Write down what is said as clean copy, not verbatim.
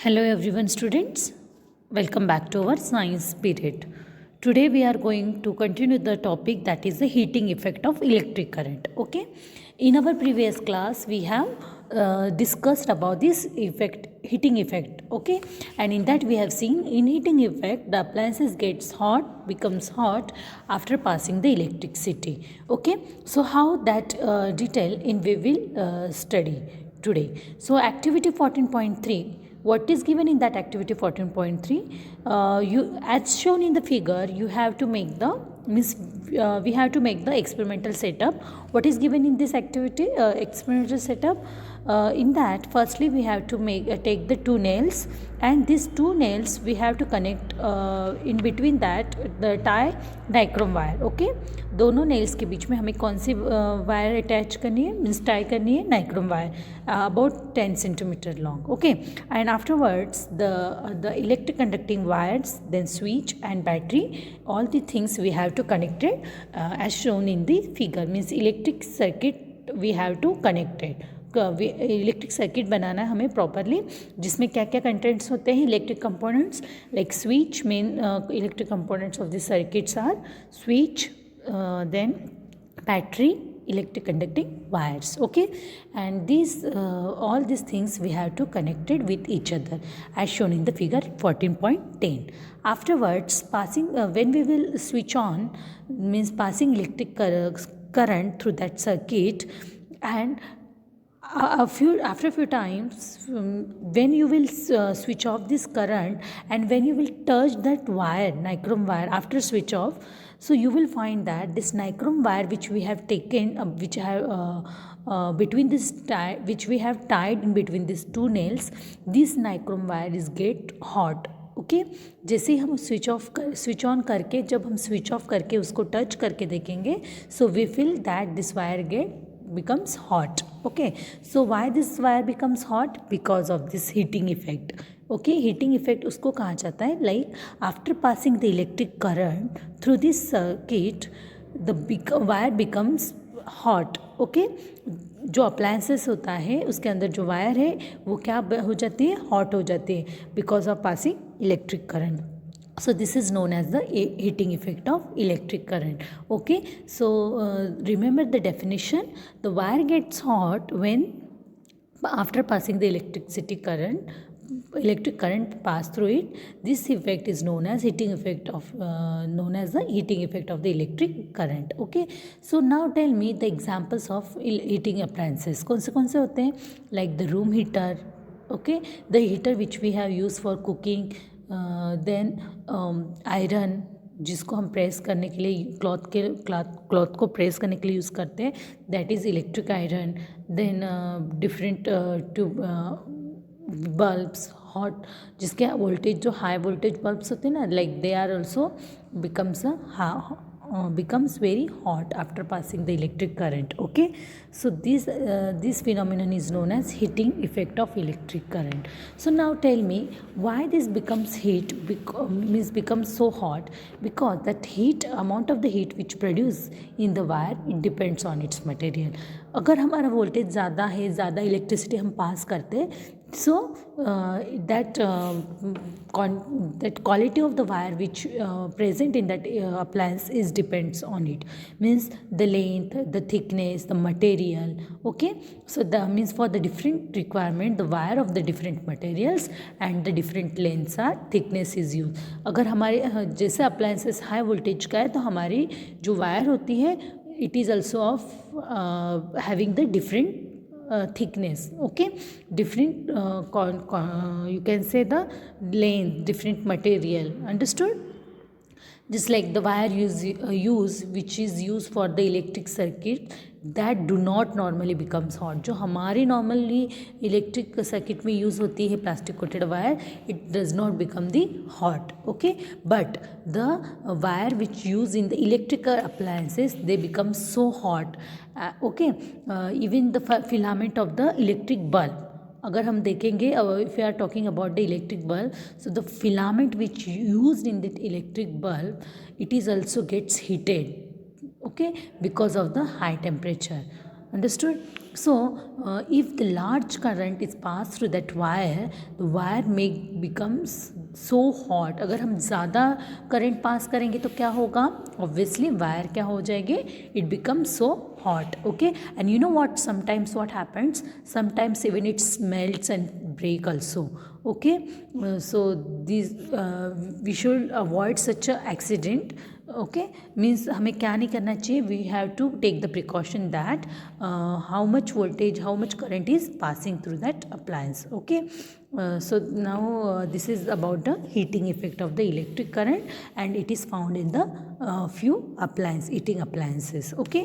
Hello everyone students, welcome back to our science period. Today we are going to continue the topic that is the heating effect of electric current. Okay, in our previous class we have discussed about this effect, heating effect. Okay, and in that we have seen in heating effect the appliances gets hot, becomes hot after passing the electricity. Okay, so how that detail in we will study today. So activity 14.3, what is given in that activity 14.3, you as shown in the figure you have to make the we have to make the experimental setup. What is given in this activity, experimental setup, in that firstly we have to make take the two nails, and these two nails we have to connect in between that the tie nichrome wire. Okay, दोनों nails के बीच में हमें कौन सी wire attach करनी है, means tie करनी है, nichrome wire about 10 centimetre long. Okay, and afterwards the electric conducting wires, then switch and battery, all the things we have to connect it as shown in the figure, means electric circuit we have to connect it. Electric circuit बनाना है हमें properly, जिसमें क्या क्या contents होते हैं, electric components like switch. Main electric components of this circuits are switch, then battery, electric conducting wires. Okay, and these all these things we have to connect it with each other as shown in the figure 14.10. Afterwards passing when we will switch on, means passing electric current through that circuit, and after a few times when you will switch off this current, and when you will touch that wire, nichrome wire, after switch off, so you will find that this nichrome wire which we have taken which have between this which we have tied in between these two nails, this nichrome wire is get hot. Okay, जैसे ही हम switch on करके, जब हम switch off करके उसको touch करके देखेंगे, so we feel that this wire get becomes hot. Okay, so why this wire becomes hot? Because of this heating effect. Okay, heating effect उसको कहा जाता है, like after passing the electric current through this circuit, the wire becomes hot. Okay, जो appliances होता है उसके अंदर जो वायर है वो क्या हो जाती है, हॉट हो जाती है, because of passing electric current. So this is known as the heating effect of electric current. Okay, so remember the definition. The wire gets hot when after passing the electric current pass through it. This effect is known as heating effect of known as the heating effect of the electric current. Okay, so now tell me the examples of heating appliances. कौन से होते हैं? Like the room heater. Okay, the heater which we have used for cooking, then iron जिसको हम press करने के लिए cloth को प्रेस करने के लिए यूज़ करते हैं, that is electric iron. Then different bulbs hot, जिसके वोल्टेज जो हाई वोल्टेज बल्ब्स होते हैं ना, like they are also becomes very hot after passing the electric current. Okay, so this phenomenon is known as heating effect of electric current. So now tell me why this becomes becomes so hot? Because that heat, amount of the heat which produce in the wire, it depends on its material. अगर हमारा voltage ज़्यादा है, ज़्यादा electricity हम पास करते हैं, so that quality of the wire which present in that appliance is depends on it, means the length, the thickness, the material. Okay, so that means for the different requirement, the wire of the different materials and the different lengths are thickness is used. अगर हमारे जैसे appliances high voltage का है तो हमारी जो wire होती है it is also of having the different thickness. Okay, different you can say the length, different material. Understood? Just like the wire use which is used for the electric circuit, that do not normally becomes hot. जो हमारी normally electric circuit में use होती है plastic coated wire, it does not become the hot. Okay, but the wire which use in the electrical appliances, they become so hot. Okay, even the filament of the electric bulb, अगर हम देखेंगे, if you are talking about the electric bulb, so the filament which used in the electric bulb, it is also gets heated. Okay, because of the high temperature. Understood? So if the large current is passed through that wire, the wire may becomes so hot. अगर हम ज़्यादा current pass करेंगे तो क्या होगा, obviously wire क्या हो जाएंगे, it becomes so hot. Okay, and you know what, sometimes what happens, sometimes even it melts and break also. Okay, so these we should avoid such a accident. Okay, means हमें क्या नहीं करना चाहिए, we have to take the precaution that how much voltage, how much current is passing through that appliance. Okay, so now this is about the heating effect of the electric current, and it is found in the few heating appliances. Okay.